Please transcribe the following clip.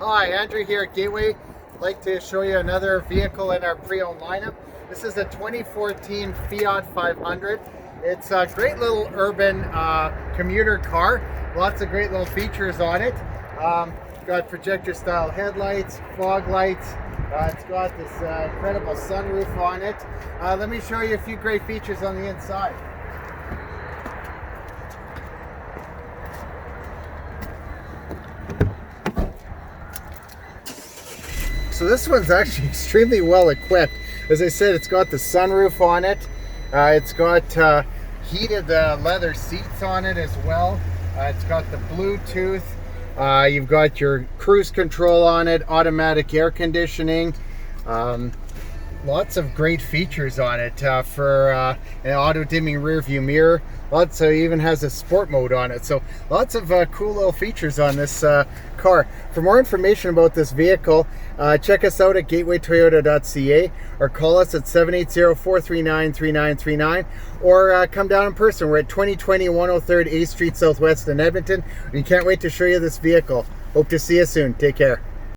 Hi, Andrew here at Gateway. I'd like to show you another vehicle in our pre-owned lineup. This is a 2014 Fiat 500. It's a great little urban commuter car. Lots of great little features on it. Got projector style headlights, fog lights. It's got this incredible sunroof on it. Let me show you a few great features on the inside. So this one's actually extremely well equipped. As I said, it's got the sunroof on it. It's got heated leather seats on it as well. It's got the Bluetooth. You've got your cruise control on it, automatic air conditioning. Lots of great features on it for an auto dimming rear view mirror. Even has a sport mode on it. So lots of cool little features on this car. For more information about this vehicle, check us out at gatewaytoyota.ca or call us at 780-439-3939 or come down in person. We're at 2020 103rd A Street Southwest in Edmonton. We can't wait to show you this vehicle. Hope to see you soon. Take care.